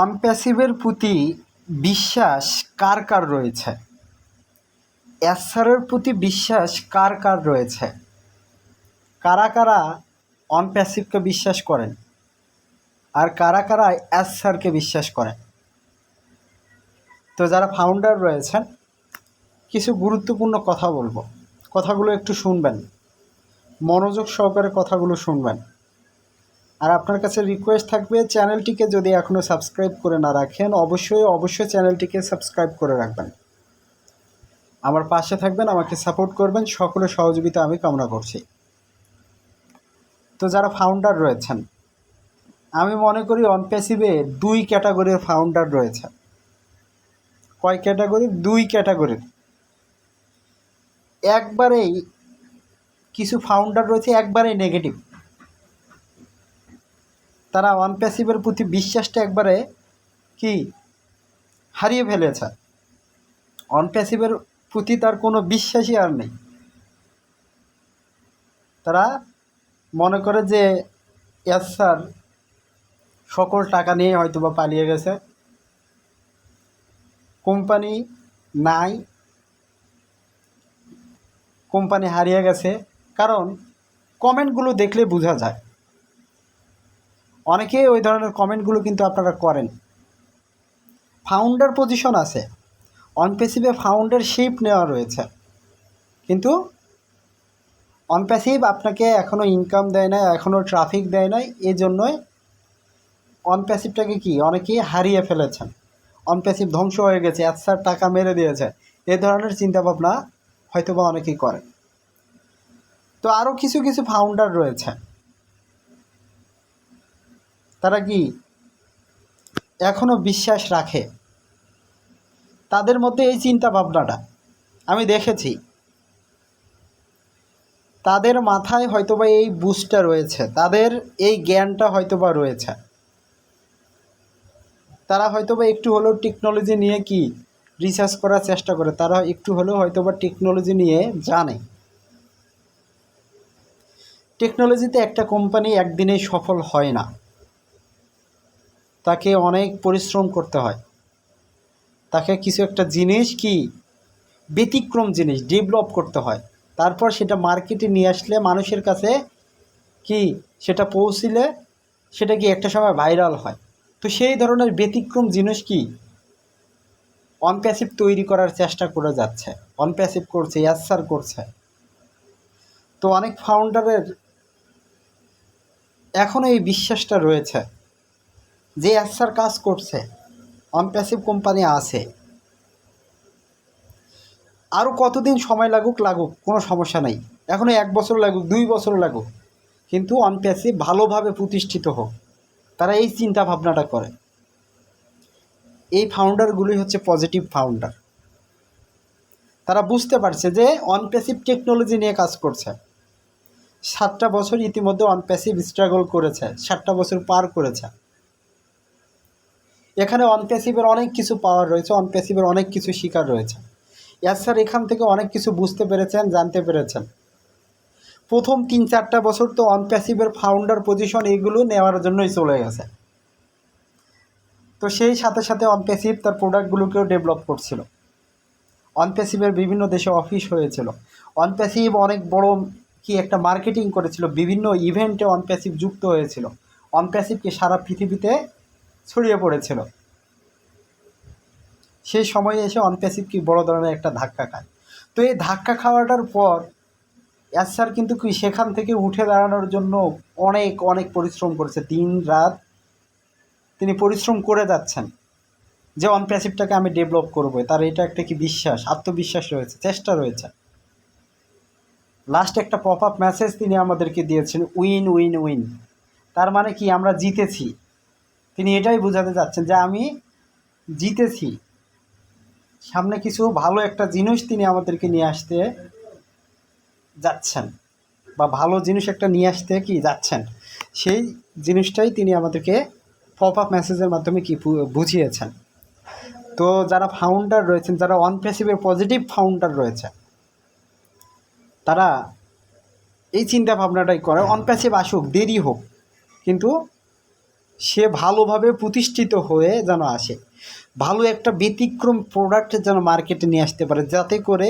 অনপ্যাসিভের প্রতি বিশ্বাস কার কার রয়েছে? এসআরের প্রতি বিশ্বাস কার কার রয়েছে? কারা কারা অনপ্যাসিভকে বিশ্বাস করেন আর কারা কারা এসআরকে বিশ্বাস করেন? তো যারা ফাউন্ডার রয়েছেন কিছু গুরুত্বপূর্ণ কথা বলবো, কথাগুলো একটু শুনবেন, মনোযোগ সহকারে কথাগুলো শুনবেন। আর আপনার কাছে রিকোয়েস্ট থাকবে, চ্যানেলটিকে যদি এখনও সাবস্ক্রাইব করে না রাখেন অবশ্যই চ্যানেলটিকে সাবস্ক্রাইব করে রাখবেন। আমার পাশে থাকবেন, আমাকে সাপোর্ট করবেন, সকলের সহযোগিতা আমি কামনা করছি। তো যারা ফাউন্ডার রয়েছেন, আমি মনে করি অনপ্যাসিভে দুই ক্যাটাগরির ফাউন্ডার রয়েছে। কয় ক্যাটাগরি? দুই ক্যাটাগরির। একবারেই কিছু ফাউন্ডার রয়েছে একবারেই নেগেটিভ, তারা অনপ্যাসিভের প্রতি বিশ্বাসটা একবারে কি হারিয়ে ফেলেছে। অনপ্যাসিভের প্রতি তার কোনো বিশ্বাসই আর নেই। তারা মনে করে যে স্যার সকল টাকা নিয়ে হয়তো বা পালিয়ে গেছে, কোম্পানি নাই, কোম্পানি হারিয়ে গেছে। কারণ কমেন্টগুলো দেখলে বোঝা যায়, অনেকেই ওই ধরনের কমেন্টগুলো কিন্তু আপনারা করেন। ফাউন্ডার পজিশন আছে, অনপ্যাসিভে ফাউন্ডার শিপ নেওয়া রয়েছে, কিন্তু অনপ্যাসিভ আপনাকে এখনও ইনকাম দেয় না, এখনও ট্রাফিক দেয় না। এই জন্যই অনপ্যাসিভটাকে কি অনেকেই হারিয়ে ফেলেছেন। অনপ্যাসিভ ধ্বংস হয়ে গেছে, স্যার টাকা মেরে দিয়েছে, এ ধরনের চিন্তাভাবনা হয়তো বা অনেকেই করে। তো আরও কিছু কিছু ফাউন্ডার রয়েছে, তারা কি এখনও বিশ্বাস রাখে। তাদের মধ্যে এই চিন্তা ভাবনাটা আমি দেখেছি, তাদের মাথায় হয়তোবা এই বুস্টটা রয়েছে, তাদের এই জ্ঞানটা হয়তোবা রয়েছে। তারা হয়তোবা একটু হলেও টেকনোলজি নিয়ে কি রিসার্চ করার চেষ্টা করে, তারা একটু হলেও হয়তোবা টেকনোলজি নিয়ে জানে। টেকনোলজিতে একটা কোম্পানি একদিনেই সফল হয় না, তাকে অনেক পরিশ্রম করতে হয়। তাকে কিছু একটা জিনিস কি ব্যতিক্রম জিনিস ডেভেলপ করতে হয়, তারপর সেটা মার্কেটে নিয়ে আসলে মানুষের কাছে কি সেটা পৌঁছলে সেটা কি একটা সময় ভাইরাল হয়। তো সেই ধরনের ব্যতিক্রম জিনিস কি অনপ্যাসিভ তৈরি করার চেষ্টা করে যাচ্ছে, অনপ্যাসিভ করছে, এসআর করছে। তো অনেক ফাউন্ডারের এখনও এই বিশ্বাসটা রয়েছে যে এসআর কাজ করছে, অনপ্যাসিভ কোম্পানি আছে, আরও কতদিন সময় লাগুক কোনো সমস্যা নেই, এখনও 1 বছর লাগুক 2 বছর লাগুক, কিন্তু অনপ্যাসিভ ভালোভাবে প্রতিষ্ঠিত হোক। তারা এই চিন্তা ভাবনাটা করে। এই ফাউন্ডারগুলি হচ্ছে পজিটিভ ফাউন্ডার। তারা বুঝতে পারছে যে অনপ্যাসিভ টেকনোলজি নিয়ে কাজ করছে। 7টা বছর ইতিমধ্যে অনপ্যাসিভ স্ট্রাগল করেছে, 7টা বছর পার করেছে। এখানে অনপ্যাসিভের অনেক কিছু পাওয়ার রয়েছে, অনপ্যাসিভের অনেক কিছু শিকার রয়েছে। স্যার এখান থেকে অনেক কিছু বুঝতে পেরেছেন, জানতে পেরেছেন। প্রথম 3-4টা বছর তো অনপ্যাসিভের ফাউন্ডার পজিশন এইগুলো নেওয়ার জন্যই চলে গেছে। তো সেই সাথে সাথে অনপ্যাসিভ তার প্রোডাক্টগুলোকেও ডেভেলপ করছিল। অনপ্যাসিভের বিভিন্ন দেশে অফিস হয়েছিল। অনপ্যাসিভ অনেক বড় কি একটা মার্কেটিং করেছিল, বিভিন্ন ইভেন্টে অনপ্যাসিভ যুক্ত হয়েছিল। অনপ্যাসিভকে সারা পৃথিবীতে ছড়িয়ে পড়েছিল। সেই সময়ে এসে অনপ্যাসিভ কি বড় ধরনের একটা ধাক্কা খায়। তো এই ধাক্কা খাওয়াটার পর স্যার কিন্তু কি সেখান থেকে উঠে দাঁড়ানোর জন্য অনেক অনেক পরিশ্রম করেছে, দিন রাত তিনি পরিশ্রম করে যাচ্ছেন যে অনপ্যাসিভটাকে আমি ডেভেলপ করবো। তার এটা একটা কি বিশ্বাস, আত্মবিশ্বাস রয়েছে, চেষ্টা রয়েছে। লাস্ট একটা পপ আপ মেসেজ তিনি আমাদেরকে দিয়েছেন, উইন উইন উইন। তার মানে কি আমরা জিতেছি। তিনি এটাই বোঝাতে চাচ্ছেন যে আমি জিতেছি। সামনে কিছু ভালো একটা জিনিস তিনি আমাদেরকে নিয়ে আসতে যাচ্ছেন, বা ভালো জিনিস একটা নিয়ে আসতে কি যাচ্ছেন, সেই জিনিসটাই তিনি আমাদেরকে পপ আপ মেসেজের মাধ্যমে কি বুঝিয়েছেন। তো যারা ফাউন্ডার রয়েছেন, যারা অনপ্যাসিভের পজিটিভ ফাউন্ডার রয়েছে, তারা এই চিন্তা ভাবনাটাই করে অনপ্যাসিভ আসুক, দেরি হোক, কিন্তু সে ভালোভাবে প্রতিষ্ঠিত হয়ে যেন আসে, ভালো একটা ব্যতিক্রম প্রোডাক্ট যেন মার্কেটে নিয়ে আসতে পারে, যাতে করে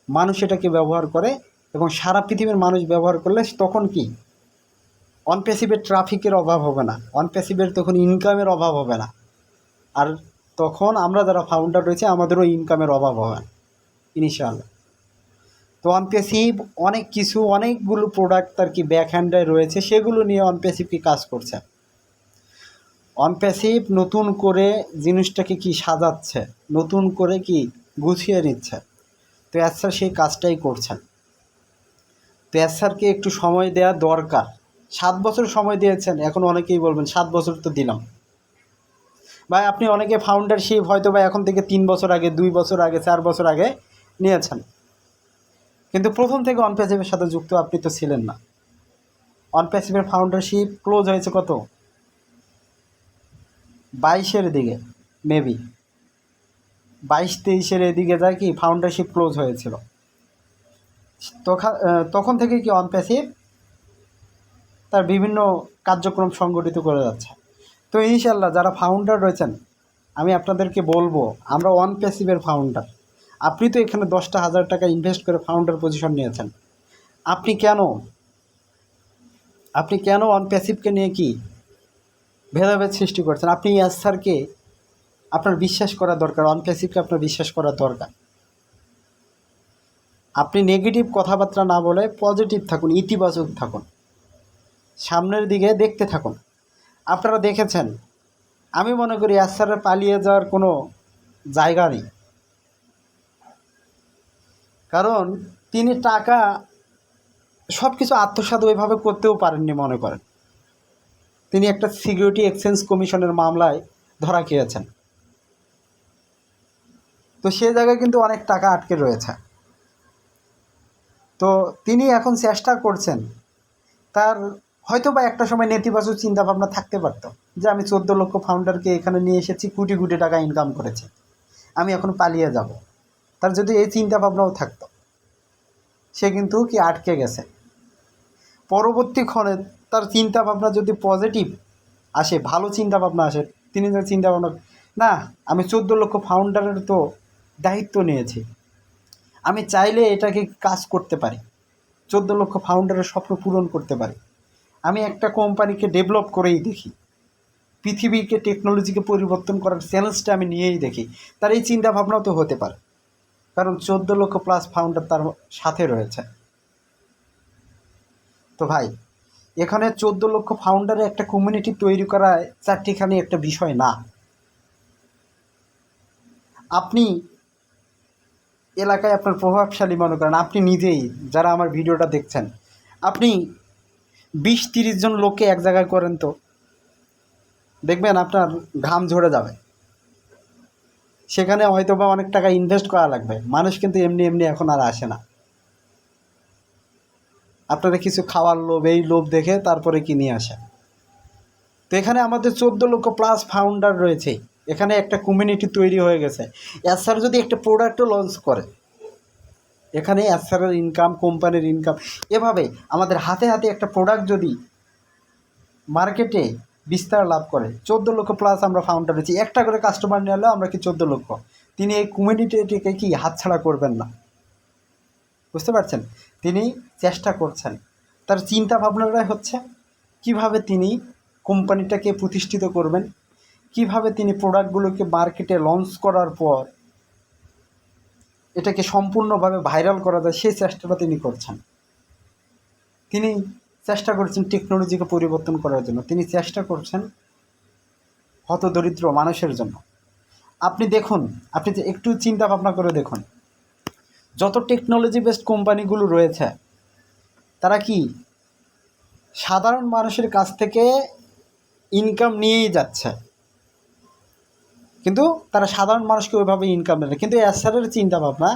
মানুষ এটাকে ব্যবহার করে এবং সারা পৃথিবীর মানুষ ব্যবহার করলে তখন কি অন প্যাসিভের ট্রাফিকের অভাব হবে না, অন প্যাসিভের তখন ইনকামের অভাব হবে না, আর তখন আমরা যারা ফাউন্ডার রয়েছে আমাদেরও ইনকামের অভাব হবে না ইনশাআল্লাহ। তো অন প্যাসিভ অনেক কিছু, অনেকগুলো প্রোডাক্ট আর কি ব্যাক হ্যান্ডে রয়েছে, সেগুলো নিয়ে অন প্যাসিভ কি কাজ করছে। অন প্যাসিভ নতুন করে জিনিসটাকে কি সাজাচ্ছে, নতুন করে কি গুছিয়ে নিচ্ছে। তো স্যার সেই কাজটাই করছেন। তো স্যারকে একটু সময় দেওয়া দরকার। 7 বছর সময় দিয়েছেন, এখন অনেকেই বলবেন 7 বছর তো দিলাম ভাই। আপনি অনেকে ফাউন্ডারশিপ হয়তো বা এখন থেকে 3 বছর আগে, 2 বছর আগে, 4 বছর আগে নিয়েছেন, কিন্তু প্রথম থেকে অন প্যাসিভের সাথে যুক্ত আপনি তো ছিলেন না। অন প্যাসিভের ফাউন্ডারশিপ ক্লোজ হয়েছে কত, 22-এর দিকে, মেবি 22-23-এর এদিকে যায় কি ফাউন্ডারশিপ ক্লোজ হয়েছিল। তখন থেকে কি অন প্যাসিভ তার বিভিন্ন কার্যক্রম সংগঠিত করে যাচ্ছে। তো ইনশাল্লাহ যারা ফাউন্ডার রয়েছেন, আমি আপনাদেরকে বলবো, আমরা অন প্যাসিভের ফাউন্ডার। আপনি তো এখানে 10,000 টাকা ইনভেস্ট করে ফাউন্ডার পজিশন নিয়েছেন, আপনি কেন অন প্যাসিভকে নিয়ে কি ভেদাভেদ সৃষ্টি করছেন। আপনি স্যারকে আপনার বিশ্বাস করা দরকার, অন প্যাসিভকে আপনার বিশ্বাস করা দরকার। আপনি নেগেটিভ কথাবার্তা না বলে পজিটিভ থাকুন, ইতিবাচক থাকুন, সামনের দিকে দেখতে থাকুন। আপনারা দেখেছেন, আমি মনে করি স্যারের পালিয়ে যাওয়ার কোনো জায়গা নেই, কারণ তিনি টাকা সব কিছু আত্মসাৎ ওইভাবে করতেও পারেননি। মনে করেন তিনি একটা সিকিউরিটি এক্সচেঞ্জ কমিশনের মামলায় ধরা খেয়েছেন, তো সে জায়গায় কিন্তু অনেক টাকা আটকে রয়েছে। তো তিনি এখন চেষ্টা করছেন, তার হয়তো বা একটা সময় নেতিবাচক চিন্তাভাবনা থাকতে পারতো যে আমি 14 লক্ষ ফাউন্ডারকে এখানে নিয়ে এসেছি, কোটি কোটি টাকা ইনকাম করেছি, আমি এখন পালিয়ে যাব। তার যদি এই চিন্তাভাবনাও থাকতো, সে কিন্তু কি আটকে গেছে। পরবর্তীক্ষণে তার চিন্তাভাবনা যদি পজিটিভ আসে, ভালো চিন্তাভাবনা আসে, তিনি যে চিন্তাভাবনা, না আমি 14 লক্ষ ফাউন্ডারের তো দায়িত্ব নিয়েছি, আমি চাইলে এটাকে কাজ করতে পারি, 14 লক্ষ ফাউন্ডারের স্বপ্ন পূরণ করতে পারি, আমি একটা কোম্পানিকে ডেভেলপ করেই দেখি, পৃথিবীকে টেকনোলজিকে পরিবর্তন করার চ্যালেঞ্জটা আমি নিয়েই দেখি। তার এই চিন্তাভাবনাও তো হতে পারে, কারণ 14 লক্ষ প্লাস ফাউন্ডার তার সাথে রয়েছে। তো ভাই, এখানে 14 লক্ষ ফাউন্ডারের একটা কমিউনিটি তৈরি করা চারটিখানি একটা বিষয় না। আপনি এলাকায় আপনার প্রভাবশালী মনে করেন, আপনি নিজেই যারা আমার ভিডিওটা দেখছেন, আপনি 20-30 জন লোককে এক জায়গায় করেন, তো দেখবেন আপনার ঘাম ঝরে যাবে। সেখানে হয়তো বা অনেক টাকা ইনভেস্ট করা লাগবে, মানুষ কিন্তু এমনি এমনি এখন আর আসে না। আপনারা কিছু খাওয়ার লোভ, এই লোভ দেখে তারপরে কি নিয়ে আসে। তো এখানে আমাদের 14 লক্ষ প্লাস ফাউন্ডার রয়েছে, এখানে একটা কমিউনিটি তৈরি হয়ে গেছে। স্যার যদি একটা প্রোডাক্টও লঞ্চ করে, এখানে স্যারের ইনকাম, কোম্পানির ইনকাম, এভাবে আমাদের হাতে হাতে একটা প্রোডাক্ট যদি মার্কেটে বিস্তার লাভ করে, 14 লক্ষ প্লাস আমরা ফাউন্ডার রয়েছি, একটা করে কাস্টমার নিয়ে এলেও আমরা কি 14 লক্ষ। তিনি এই কমিউনিটিটিকে কি হাতছাড়া করবেন না, বুঝতে পারছেন। তিনি চেষ্টা করছেন, তার চিন্তা ভাবনাটাই হচ্ছে কিভাবে তিনি কোম্পানিটাকে প্রতিষ্ঠিত করবেন, কিভাবে তিনি প্রোডাক্টগুলোকে মার্কেটে লঞ্চ করার পর এটাকে সম্পূর্ণভাবে ভাইরাল করা যায়, সেই চেষ্টাটা তিনি করছেন। তিনি চেষ্টা করছেন টেকনোলজিকে পরিবর্তন করার জন্য, তিনি চেষ্টা করছেন হতদরিদ্র মানুষের জন্য। আপনি দেখুন, আপনি যে একটু চিন্তা ভাবনা করে দেখুন, যত টেকনোলজি বেসড কোম্পানিগুলো রয়েছে, তারা কি সাধারণ মানুষের কাছ থেকে ইনকাম নিয়েই যাচ্ছে, কিন্তু তারা সাধারণ মানুষকে ওইভাবে ইনকাম দেয় না। কিন্তু এসআরের চিন্তা ভাবনা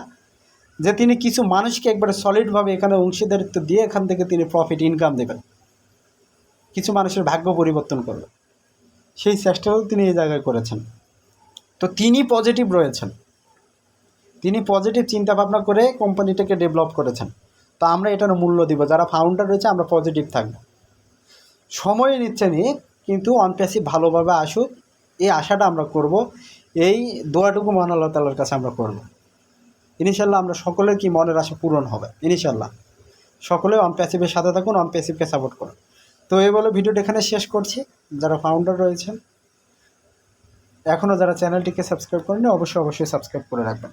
যে তিনি কিছু মানুষকে একবারে সলিডভাবে এখানে অংশীদারিত্ব দিয়ে এখান থেকে তিনি প্রফিট ইনকাম দেবেন, কিছু মানুষের ভাগ্য পরিবর্তন করবে, সেই চেষ্টাও তিনি এই জায়গায় করেছেন। তো তিনি পজিটিভ রয়েছেন, তিনি পজিটিভ চিন্তাভাবনা করে কোম্পানিটাকে ডেভেলপ করেছেন। তো আমরা এটার মূল্য দিব, যারা ফাউন্ডার রয়েছে আমরা পজিটিভ থাকব। সময় নিচ্ছে নি, কিন্তু অন প্যাসিভ ভালোভাবে আসুক, এই আশাটা আমরা করব, এই দোয়াটুকু মহান আল্লাহ তাআলার কাছে আমরা করব। ইনশাল্লাহ আমরা সকলের কি মনের আশা পূরণ হবে ইনশাল্লাহ। সকলে অন প্যাসিভের সাথে থাকুন, অন প্যাসিভকে সাপোর্ট করুন। তো এই বলে ভিডিওটা এখানে শেষ করছি। যারা ফাউন্ডার রয়েছেন, এখনও যারা চ্যানেলটিকে সাবস্ক্রাইব করেনি অবশ্যই সাবস্ক্রাইব করে রাখবেন।